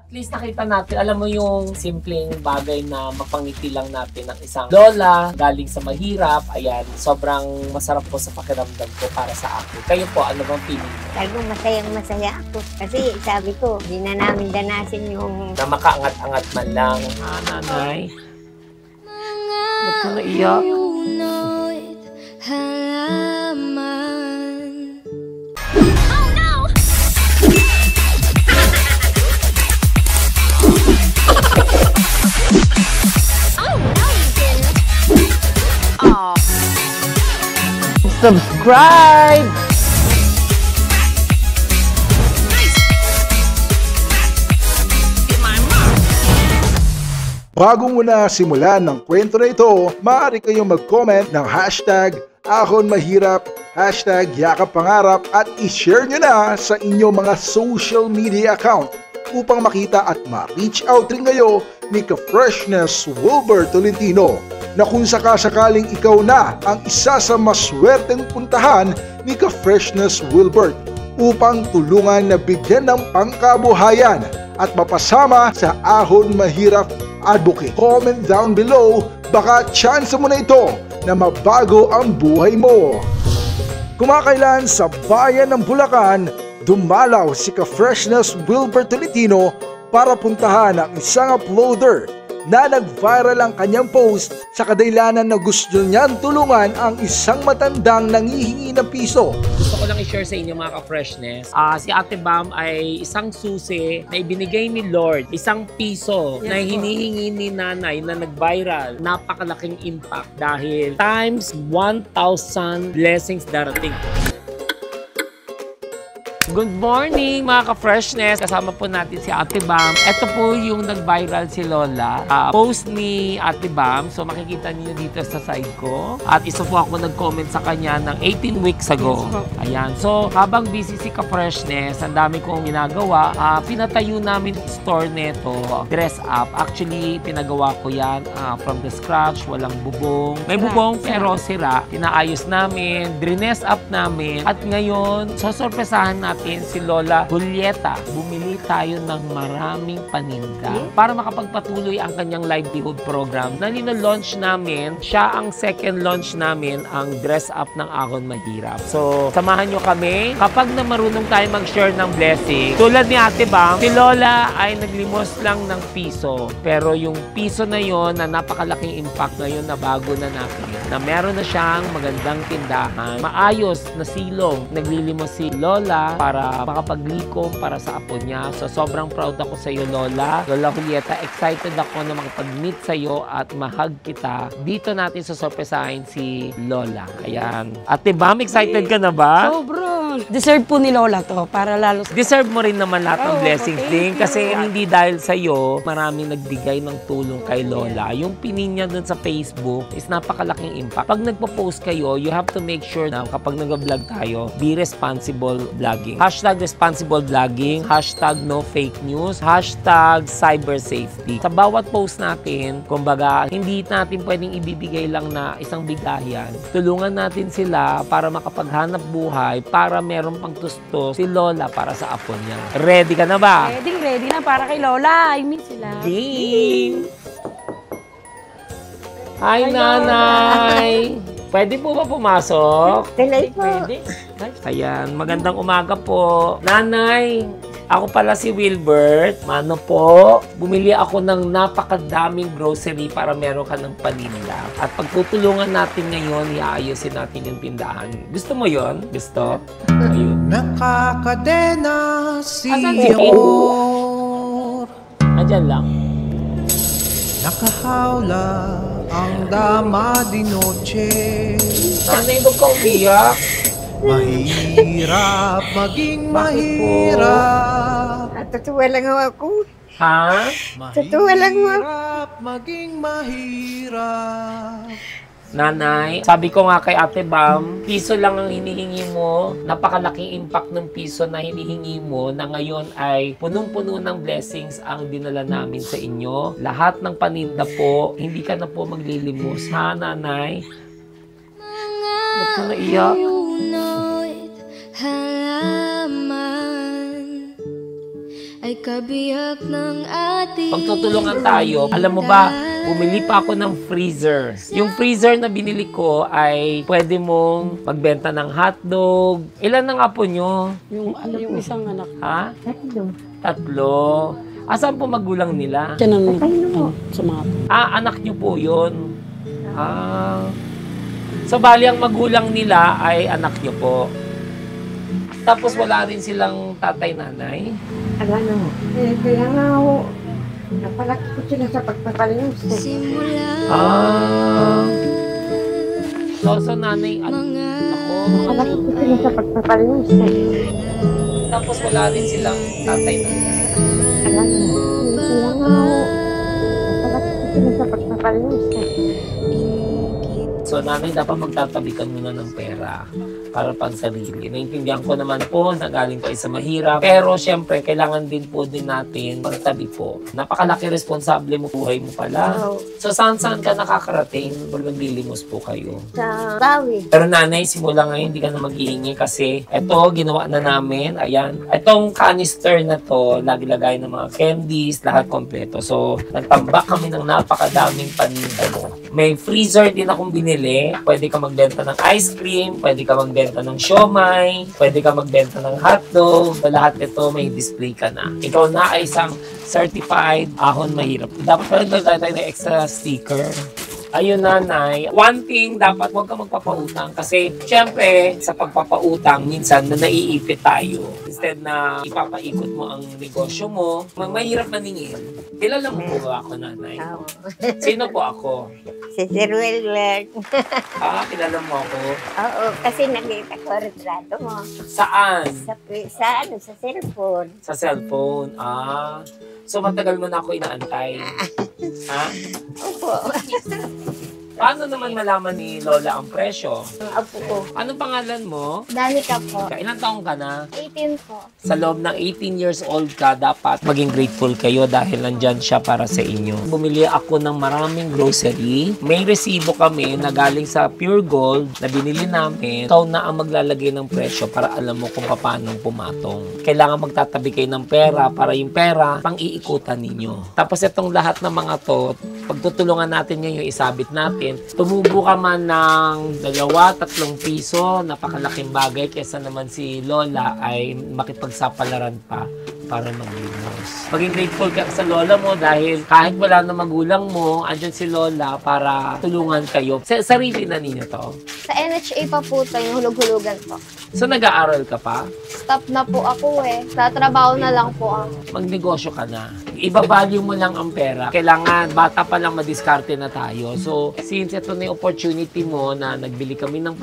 least nakita natin, alam mo yung simpleng bagay na mapangiti lang natin ng isang lola galing sa mahirap. Ayan, sobrang masarap po sa pakiramdam ko para sa akin. Kayo po, ano bang feeling? Sabi ko, masayang-masaya ako. Kasi sabi ko, di na namin danasin yung... Na makaangat-angat man lang. Nanay. Ba't ka naiyak? Subscribe! Bago muna simulan ng kwento na ito, maaari kayong mag-comment ng hashtag #ahonmahirap, hashtag yakappangarap at i-share nyo na sa inyong mga social media account upang makita at ma-reach out rin kayo ni Ka-Freshness Wilbert Tolentino na kung sakasakaling ikaw na ang isa sa maswerteng puntahan ni Ka-Freshness Wilbert upang tulungan na bigyan ng pangkabuhayan at mapasama sa Ahon Mahirap Advocate. Comment down below, baka chance mo na ito na mabago ang buhay mo. Kumakailan sa bayan ng Bulacan, dumalaw si Ka-Freshness Wilbert Tolentino para puntahan ang isang uploader na nag-viral ang kanyang post sa kadahilanan na gusto niyang tulungan ang isang matandang nangihingi ng piso. Gusto ko lang i-share sa inyo mga ka-freshness. Si Ate Bam ay isang susi na ibinigay ni Lord, isang piso na hinihingi ni nanay na nag-viral. Napakalaking impact dahil times 1,000 blessings darating. Good morning mga ka-freshness! Kasama po natin si Ate Bam. Ito po yung nag-viral si Lola. Post ni Ate Bam. So makikita niyo dito sa side ko. At isa po ako nag-comment sa kanya ng 18 weeks ago. Ayan. So habang busy si ka-freshness, ang dami kong ginagawa. Pinatayo namin store neto. Dress up. Actually, pinagawa ko yan from the scratch. Walang bubong. May bubong pero sira. Pinaayos namin. Dress up namin. At ngayon, sosorpresahan natin si Lola Julieta. Bumili tayo ng maraming paninda para makapagpatuloy ang kanyang livelihood program na nino-launch namin. Siya ang second launch namin, ang Dress Up ng Ahon Mahirap. So, samahan nyo kami. Kapag na marunong tayo mag-share ng blessing, tulad ni Ate Bam, si Lola ay naglimos lang ng piso. Pero yung piso na yon na napakalaking impact ngayon na bago na natin, na meron na siyang magandang tindahan, maayos na silong. Naglilimos si Lola para makapaglikom para sa apo niya. So, sobrang proud ako sa iyo, Lola. Lola Julieta, excited ako na makapag-meet sa iyo at mahag kita. Dito natin susurpresahin si Lola. Ayan. Ate Bam, excited ka na ba? Sobrang. Deserve po ni Lola to para lalo. Deserve mo rin naman lahat ng blessings din. Kasi hindi dahil sa iyo, maraming nagbigay ng tulong kay Lola. Yung pinin niya dun sa Facebook is napakalaking impact. Pag nagpo-post kayo, you have to make sure na kapag nag-vlog tayo, be responsible vlogging. Hashtag responsible vlogging, hashtag no fake news, hashtag cyber safety. Sa bawat post natin, kumbaga, hindi natin pwedeng ibibigay lang na isang bigayan. Tulungan natin sila para makapaghanap buhay, para meron pang tustos si Lola para sa apo niya. Ready ka na ba? Ready na para kay Lola. I miss sila. Game! Hi, Nanay! Pwede po ba pumasok? Pwede. Ayan, magandang umaga po. Nanay, ako pala si Wilbert. Mano po, bumili ako ng napakadaming grocery para meron ka ng paninda. At pagtutulungan natin ngayon, iayusin natin yung tindahan. Gusto mo yon? Gusto? Ayun. Nakakadena Asan si Senyor. Andyan lang. Nakahawla ang dama di noche. Nanay, huwag ka umiyak. Mahirap maging mahirap. Tatuwa lang ako. Ha? Totoo lang mo. Mahirap maging mahirap. Nanay, sabi ko nga kay Ate Bam, piso lang ang hinihingi mo. Napakalaking impact ng piso na hinihingi mo na ngayon ay punong-puno ng blessings ang dinala namin sa inyo. Lahat ng paninda po, hindi ka na po maglilimos. Ha, Nanay? Ba't ka naiyak? Halaman ay kabiyak ng ating Pagtutulungan tayo, alam mo ba, bumili pa ako ng freezer. Yung freezer na binili ko ay pwede mong magbenta ng hotdog. Ilan na nga po nyo? Yung isang anak. Ha? Tatlo. 3. Asan po magulang nila? Siya nang Ano? sa mga Anak nyo po yun. So, bali ang magulang nila ay anak nyo po. Tapos wala rin silang tatay-nanay. Ano? Kaya nga ako, napalaki ko sila sa pagpapalinos. simula So nanay at ako. Napalaki ko sila sa pagpapalinos. Tapos wala rin silang tatay-nanay. Kaya nga ako, napalaki ko sila sa pagpapalinos. So nanay, dapat magtatabi ka muna ng pera para pang sarili. Naintindihan ko naman po na galing kayo sa mahirap. Pero syempre, kailangan din po din natin magtabi po. Napakalaki responsable mo, buhay mo pala. Oo. So saan ka nakakarating? Maglilimos po kayo. Sa bawi. Pero nanay, simula ngayon, hindi ka na mag-iingi kasi eto, ginawa na namin. Ayan. Etong canister na to, lagi lagay ng mga candies, lahat kompleto. So, nagtambak kami ng napakadaming paninda mo. May freezer din akong binili. Pwede ka magbenta ng ice cream, pwede ka magbenta ng siomay, pwede ka magbenta ng hotdog. Sa lahat ito, may display ka na. Ikaw na ay isang certified ahon mahirap. Dapat pala nagtatay tayo ng extra sticker. Ayun nanay, one thing, dapat huwag ka magpapautang kasi syempre sa pagpapautang minsan na naiipit tayo. Instead na ipapaikot mo ang negosyo mo, mahirap maningil. Kilala mo po ba ako nanay? Oo. Sino po ako? Si Sir Wilbert. Kilala mo ako? Oo, kasi nakita ko retrato mo. Saan? Sa cellphone. Sa cellphone. So matagal mo na ako inaantay. Ha? Opo. Paano naman malaman ni Lola ang presyo? Ang apo ko. Anong pangalan mo? Danica po. Ilang taong ka na? 18 po. Sa loob ng 18 years old ka, dapat maging grateful kayo dahil nandyan siya para sa inyo. Bumili ako ng maraming grocery. May resibo kami na galing sa Pure Gold na binili namin. Ikaw na ang maglalagay ng presyo para alam mo kung paano pumatong. Kailangan magtatabi kayo ng pera para yung pera pang-iikutan ninyo. Tapos itong lahat ng mga to, pagtutulungan natin ngayon, isabit natin. Tumubo ka man ng 2-3 piso, napakalaking bagay kesa naman si Lola ay makipagsapalaran pa para maglimos. Maging grateful ka sa lola mo dahil kahit wala na magulang mo, andyan si Lola para tulungan kayo. Sarili na ninyo to. Sa NHA pa po ito, yung hulog-hulugan po. So nag-aaral ka pa? Stop na po ako eh. Sa trabaho na lang po ako. Magnegosyo ka na. Iba-value mo lang ang pera. Kailangan, bata pa lang madiskarte na tayo. So, since ito na yung opportunity mo na nagbili kami ng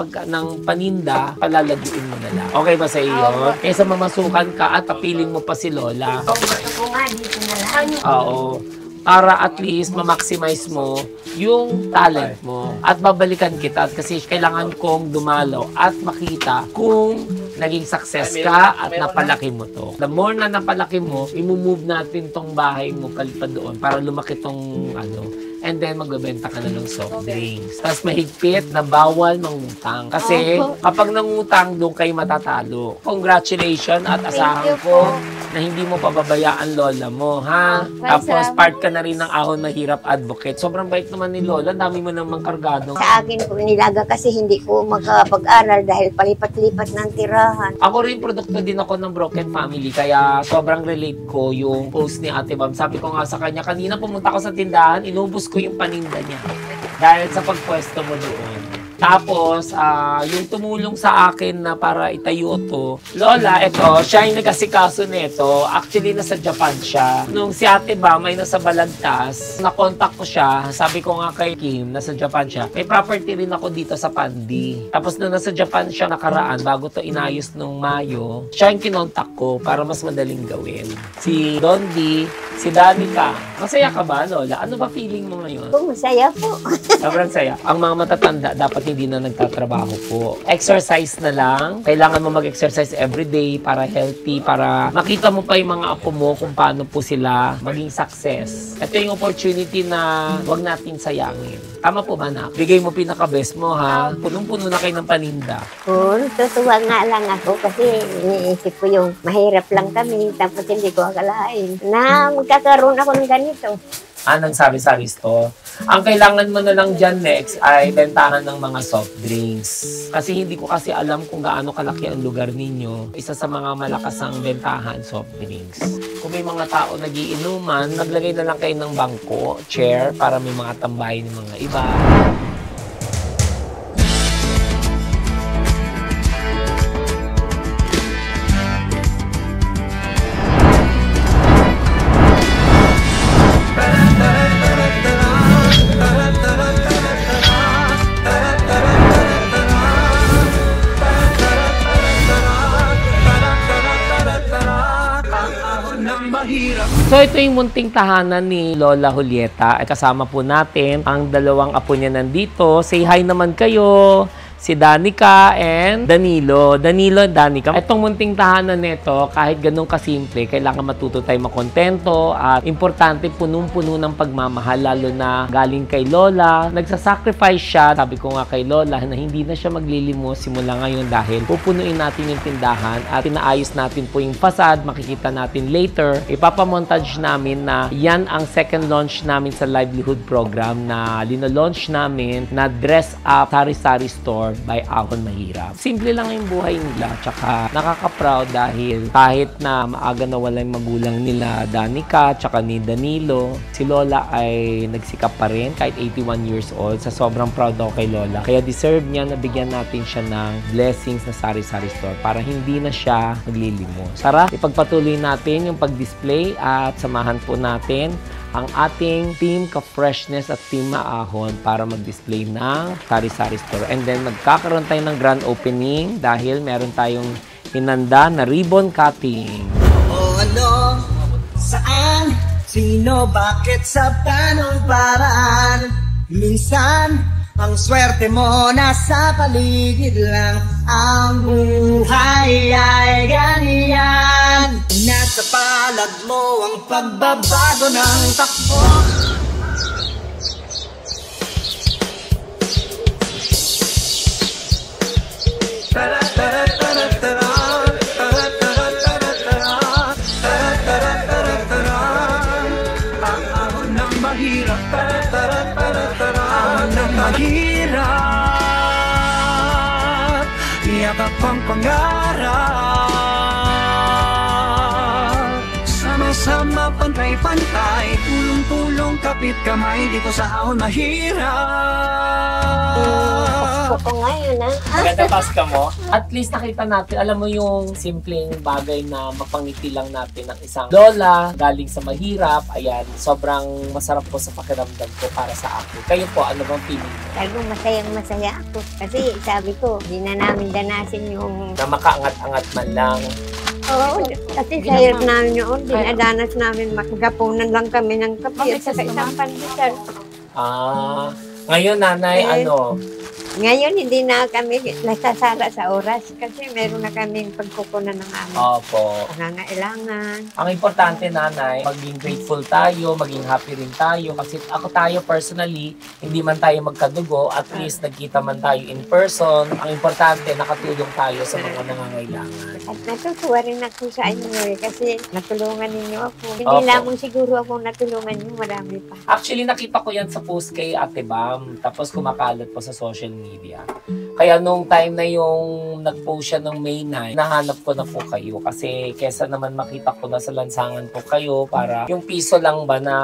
paninda, palalaguin mo na lang. Okay ba sa iyo? Kaysa mamasukan ka at papiling mo pa si Lola. O, gusto ko nga, dito na lang. Oo. Para at least ma-maximize mo yung talent mo. At babalikan kita kasi kailangan kong dumalo at makita kung naging success ka at napalaki mo to. The more na napalaki mo, imumove natin tong bahay mo palipad doon para lumaki tong and then magbebenta ka na ng soft drinks. Tapos mahigpit na bawal mangutang. Kasi kapag nangutang, doon kayo matatalo. Congratulations at asahan ko na hindi mo pababayaan lola mo, ha? Tapos part ka na rin ng Ahon Mahirap advocate. Sobrang bait naman ni Lola. Dami mo namang kargado. Sa akin po nilaga kasi hindi ko makapag-aral dahil palipat-lipat ng tirahan. Ako rin, produkto din ako ng broken family. Kaya sobrang relate ko yung post ni Ate Bam. Sabi ko nga sa kanya, kanina pumunta ako sa tindahan, inubos ko yung paninda niya. Dahil sa pagpwesto mo doon. Tapos, yung tumulong sa akin na para itayo to, Lola, ito, siya yung nag-asikaso nito. Actually, nasa Japan siya. Nung si Ate Bam ay nasa Balagtas, nakontak ko siya. Sabi ko nga kay Kim, nasa Japan siya. May property rin ako dito sa Pandi. Tapos nung nasa Japan siya nakaraan, bago to inayos nung Mayo, siya yung kinontak ko para mas madaling gawin. Si Dondi, Si Danica. Masaya ka ba, Lola? Ano ba feeling mo ngayon? Po, masaya po. Sobrang saya. Ang mga matatanda, dapat hindi na nagtatrabaho po. Exercise na lang. Kailangan mo mag-exercise everyday para healthy, para makita mo pa yung mga apo mo kung paano po sila maging success. Ito yung opportunity na wag natin sayangin. Tama po ba, Nak? Bigay mo pinaka-best mo, ha? Punong-puno na kayo ng paninda. Po, tutuwa nga lang ako kasi iniisip ko yung mahirap lang kami tapos hindi ko akalain na magkakaroon ako ng ganito. Ng sari-sari store. Ang kailangan mo na lang dyan next ay bentahan ng mga soft drinks. Kasi hindi ko kasi alam kung gaano kalaki ang lugar ninyo. Isa sa mga malakas ang bentahan, soft drinks. Kung may mga tao nagiinuman, naglagay na lang kayo ng bangko, chair, para may mga tambahin ng mga iba. So ito yung munting tahanan ni Lola Julieta. Ay kasama po natin ang dalawang apo niya nandito. Say hi naman kayo. Si Danica and Danilo. Danilo and Danica. Itong munting tahanan nito, kahit ganun kasimple, kailangan matuto tayo makontento at importante punong-puno ng pagmamahal, lalo na galing kay Lola. Nagsasacrifice siya, sabi ko nga kay Lola, na hindi na siya maglilimos simula ngayon dahil pupunuin natin yung tindahan at pinaayos natin po yung facade. Makikita natin later. Ipapamontage namin na yan ang second launch namin sa livelihood program na linalaunch namin na dress up sari-sari store by Ahon Mahirap. Simple lang yung buhay nila, tsaka nakaka-proud dahil kahit na maaga na wala yung magulang nila Danica, tsaka ni Danilo, si Lola ay nagsikap pa rin kahit 81 years old. Sa sobrang proud ako kay Lola. Kaya deserve niya na bigyan natin siya ng blessings na sari-sari store para hindi na siya maglilimos. Tara, ipagpatuloy natin yung pag-display at samahan po natin ang ating Team Ka-Freshness at Team Maahon para mag-display ng sari-sari store. And then magkakaroon tayo ng grand opening dahil meron tayong hinanda na ribbon cutting. O ano, saan, sino, bakit, sa tanong paraan. Minsan, ang swerte mo nasa paligid lang. Ang buhay ay ganyan. Nasa palad mo ang pagbabago ng takbo. Ang ahon ng mahirap. Ahon ng mahirap. Yakap ang pangarap. Sama-sama, pantay-pantay, tulong-tulong, kapit kamay dito sa Ahon Mahirap. Pasko ko ngayon, ha? Maganda Pasko mo. At least nakita natin, alam mo yung simpleng bagay na mapangiti lang natin ng isang lola galing sa mahirap. Ayan, sobrang masarap po sa pakiramdam ko para sa akin. Kayo po, ano bang feeling mo? Talagang masayang-masaya ako. Kasi sabi ko, di na namin danasin yung... Na makaangat-angat man lang. Oo, kasi sa hirap namin noon, dinadanas namin makagapunan lang kami ng kape at saka isang pandesal. Ngayon, nanay, ano? Ngayon, hindi na kami nasasara sa oras kasi meron na kaming pagkukunan ng aming Opo. pangangailangan. Ang importante, nanay, maging grateful tayo, maging happy rin tayo. Kasi ako tayo personally, hindi man tayo magkadugo, at least nagkita man tayo in person. Ang importante, nakatulong tayo sa mga nangangailangan. At natutuwa rin ako sa inyo kasi natulungan ninyo ako. Hindi Opo. lamang siguro ako natulungan niyo, marami pa. Actually, nakita ko yan sa post kay Ate Bam, tapos kumakalat po sa social media. Kaya nung time na yung nag-post siya ng May 9, nahanap ko na po kayo. Kasi kesa naman makita ko na sa lansangan po kayo para yung piso lang ba na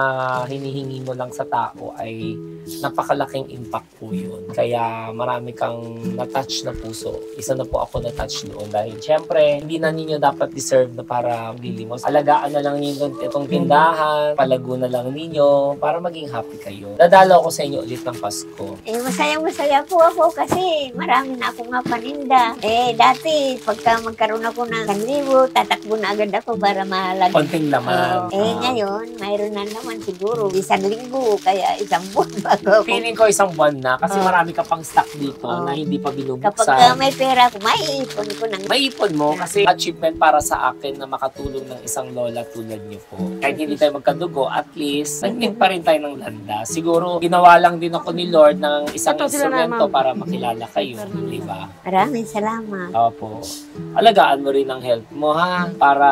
hinihingi mo lang sa tao ay napakalaking impact po yun. Kaya marami kang na-touch na puso. Isa na po ako na-touch doon dahil syempre, hindi na ninyo dapat deserve na para maglilimos. Alagaan na lang ninyo itong tindahan, palago na lang ninyo para maging happy kayo. Dadalo ako sa inyo ulit ng Pasko. Masayang-masaya po ako kasi marami na akong mapaninda. Dati, pagka magkaroon ako ng 1,000, tatakbo na agad ako para mahalag. Konting laman. Ngayon, mayroon na naman siguro 1,000, kaya 1 buwan bago ako. Feeling ko 1 buwan na kasi marami ka pang stock dito na hindi pa binubuksan. Kapag may pera ako, maiipon ko ng... Maipon mo kasi achievement para sa akin na makatulong ng isang lola tulad niyo po. Kahit hindi tayo magkadugo, at least nagting pa rin tayo ng landa. Siguro, ginawa lang din ako ni Lord ng isang instrumento para makilala kayo. Di ba? Maraming salamat. Opo. Alagaan mo rin ang health mo, ha? Para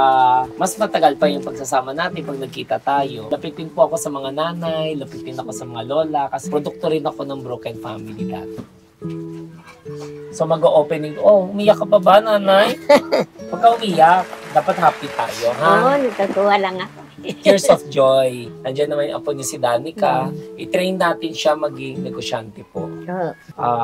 mas matagal pa yung pagsasama natin pag nagkita tayo. Lapitin po ako sa mga nanay, lapitin ako sa mga lola, kasi produkto rin ako ng broken family dati. So mag-o-opening, umiyak ka pa ba, nanay? Pagka umiyak, dapat happy tayo, ha? Oo, natutuwa lang ako. Tears of joy. Nandiyan naman yung apo niyo si Danica. I-train natin siya maging negosyante po.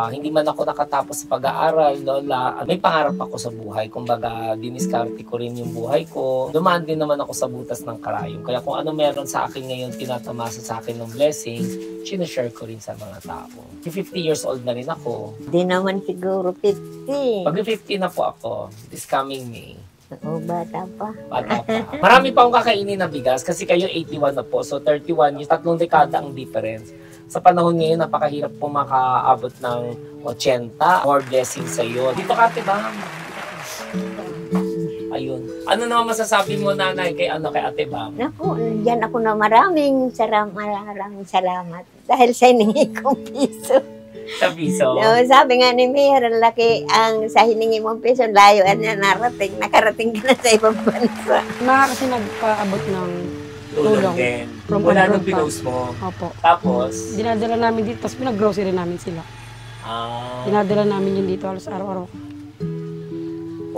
Hindi man ako nakatapos sa pag-aaral, lola, may pangarap ako sa buhay. Kumbaga, diniskarte ko rin yung buhay ko. Dumaan din naman ako sa butas ng karayom. Kaya kung ano meron sa akin ngayon, tinatamasa sa akin ng blessings, sinashare ko rin sa mga tao. 50 years old na rin ako. Di naman siguro 50. Pag-50 na po ako, this coming May. Oo, bata pa. Bata pa. Marami pa akong kakainin na bigas kasi kayo 81 na po. So 31 years, 3 dekada ang difference. Sa panahon ngayon, napakahirap po makaabot ng 80. More blessings sa iyo. Dito ka, Ate Bam. Ayun. Ano naman masasabi mo, nanay, kay Ate Bam? Naku, yan ako na maraming salamat. Dahil sa hiningi kong piso. Sa piso. No, sabi nga ni Mayor, laki ang sa hiningi mong piso, layo na nakarating ka na sa ibang bansa. Kasi nagpaabot ng Tulong din. From Wala abroad nang pinost mo. Opo. Tapos? Dinadala namin dito, tapos pinag-grocery namin sila. Dinadala namin yun dito halos araw-araw.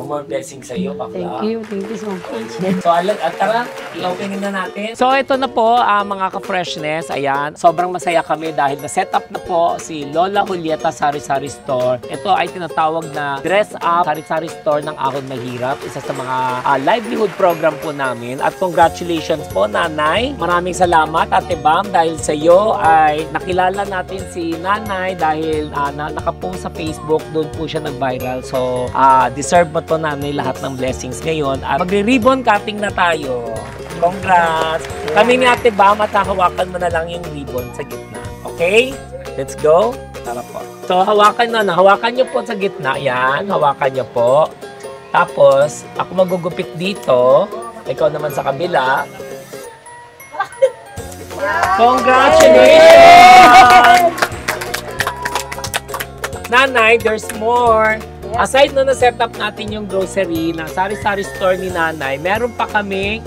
More blessings sa iyo, Bakla. Thank you so much. So, tara, i-opening na natin. So, ito na po, mga ka-freshness. Ayan, sobrang masaya kami dahil na-set up na po si Lola Julieta Sari-Sari Store. Ito ay tinatawag na Dress Up Sari-Sari Store ng Ahon Mahirap. Isa sa mga livelihood program po namin. At congratulations po, Nanay. Maraming salamat, Ate Bam, dahil sa iyo ay nakilala natin si Nanay dahil nakapost sa Facebook. Doon po siya nag-viral. So, deserve mo to, Nanay, lahat ng blessings ngayon. At magre-ribbon cutting na tayo. Congrats! Kami ni Ate Bam at hahawakan mo na lang yung ribbon sa gitna. Okay? Let's go. Tara po. So, hawakan niyo po sa gitna. Yan, hawakan niyo po. Tapos, ako magugupit dito. Ikaw naman sa kabila. Congratulations! Nanay, there's more. Aside no na-set up natin yung grocery ng Sari-Sari Store ni Nanay, meron pa kaming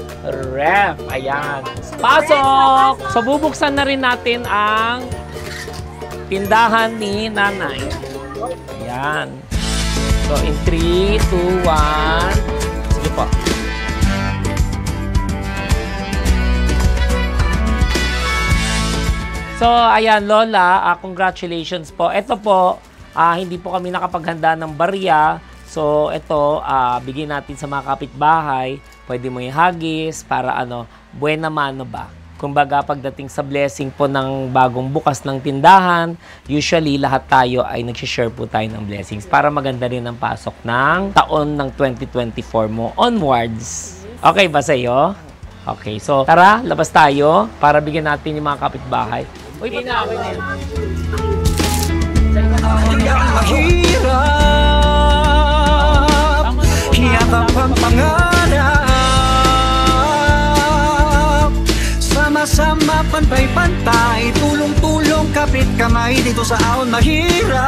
ref. Ayan. Pasok! So, bubuksan na rin natin ang tindahan ni Nanay. Ayan. So, in 3, 2, 1. Sige po. So, ayan, Lola, congratulations po. Ito po, hindi po kami nakapaghanda ng barya. So, ito, bigyan natin sa mga kapitbahay. Pwede mo ihagis para buena mano ba? Kumbaga, pagdating sa blessing po ng bagong bukas ng tindahan, usually lahat tayo ay nag-share po tayo ng blessings para maganda rin ang pasok ng taon ng 2024 mo onwards. Okay ba sa'yo? Okay, so tara, labas tayo para bigyan natin yung mga kapitbahay. Uy, pag-away na yun. Mahirap, hiyakap ang pangarap. Sama-sama, pantay-pantay, tulong-tulong, kapit kamay dito sa Ahon Mahirap.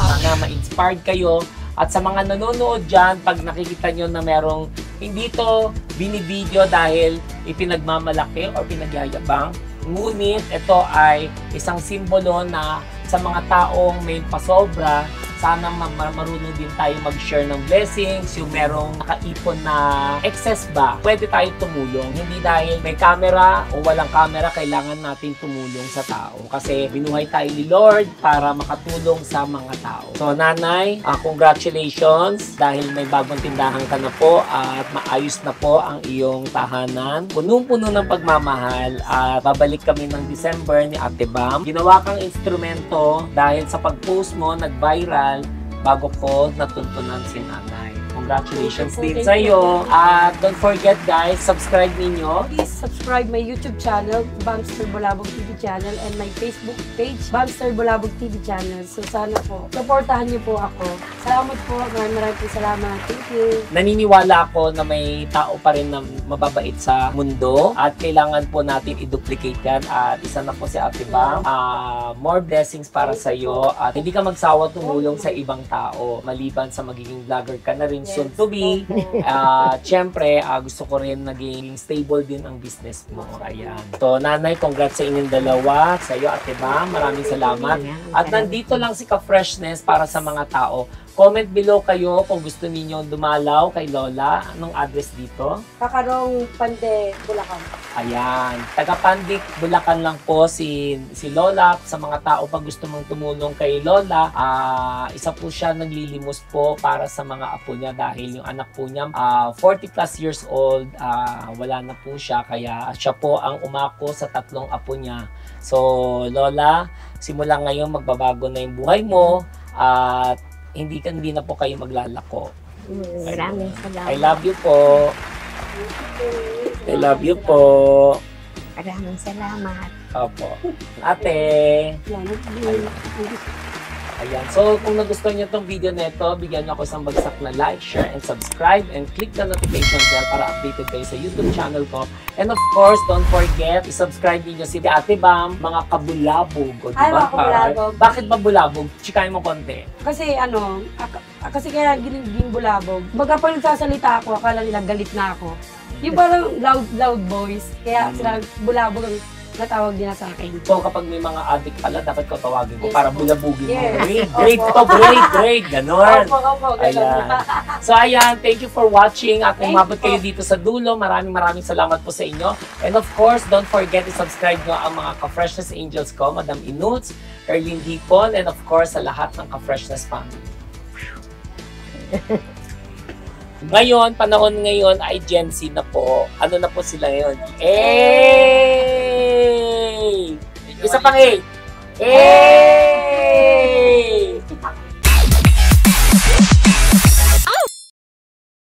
Sana ma-inspired kayo. At sa mga nanonood dyan, pag nakikita nyo na merong hindi to binibideo dahil ipinagmamalaki o pinagyayabang, ngunit ito ay isang simbolo na sa mga taong may pasobra, Sana marunong din tayo mag-share ng blessings. Yung merong nakaipon na excess ba, pwede tayo tumulong. Hindi dahil may camera o walang camera, kailangan natin tumulong sa tao. Kasi binuhay tayo ni Lord para makatulong sa mga tao. So, Nanay, congratulations dahil may bagong tindahan ka na po at maayos na po ang iyong tahanan. Punong-puno ng pagmamahal at babalik kami ng December ni Ate Bam. Ginawa kang instrumento dahil sa pag-post mo, nag-viral bago ko natuntunan si Nanay. Congratulations din sa iyo. At don't forget guys, subscribe ninyo. Please subscribe my YouTube channel, Bamster Bulabog TV channel, and my Facebook page, Bamster Bulabog TV channel. So sana po, supportahan niyo po ako. Salamat po. Maraming po salamat. Thank you. Naniniwala ako na may tao pa rin na mababait sa mundo at kailangan po natin i-duplicate yan. At isa na po si Ate Bam. More blessings para sa iyo at hindi ka magsawa tumulong sa ibang tao maliban sa magiging vlogger ka na rin soon to be. Siyempre, gusto ko rin naging stable din ang business mo. Ayan. So, Nanay, congrats sa inyong dalawa. Sa iyo, Ate Bam, maraming salamat. At nandito lang si Ka-Freshness para sa mga tao. Comment below kayo kung gusto niyo dumalaw kay Lola. Anong address dito? Kakarong Pande, Bulacan. Ayan. Taga-Pandik, Bulacan lang po si Lola. Sa mga tao pag gusto mong tumulong kay Lola, isa po siya naglilimos po para sa mga apo niya dahil yung anak po niya 40 plus years old, wala na po siya. Kaya siya po ang umako sa 3 apo niya. So, Lola, simula ngayon magbabago na yung buhay mo at hindi na po kayo maglalako. Maraming salamat. I love you po. I love you po. Maraming salamat. Opo. Ate. Salamat din. Ayan. So, kung nagustuhan niyo tong video na ito, bigyan niyo ako isang bagsak na like, share, and subscribe. And click the notification bell para updated kayo sa YouTube channel ko. And of course, don't forget, isubscribe niyo si Ate Bam, mga kabulabog. O, Ay, diba? mga kabulabog. Bakit ba bulabog? Chikahin mo konti. Kasi kasi kaya giniging bulabog. Baga pag nagsasalita ako, akala nila galit na ako. Yung parang loud voice. Kaya sila bulabog ang natawag din na sa akin. So, kapag may mga addict pala, dapat ko tawagin ko Yes, para opo. bulabugin mo. Yes. Grade Opo. to grade. Ganon. Opo, Ayan. So ayan, thank you for watching. At kung umabot kayo dito sa dulo, maraming salamat po sa inyo. And of course, don't forget to subscribe nyo ang mga Ka-Freshness Angels ko, Madam Inuts, Erlyn Dipon, and of course, sa lahat ng Ka-Freshness family. Ngayon, panahon ngayon ay Gen Z na po. Ano na po sila ngayon? Isa pang A!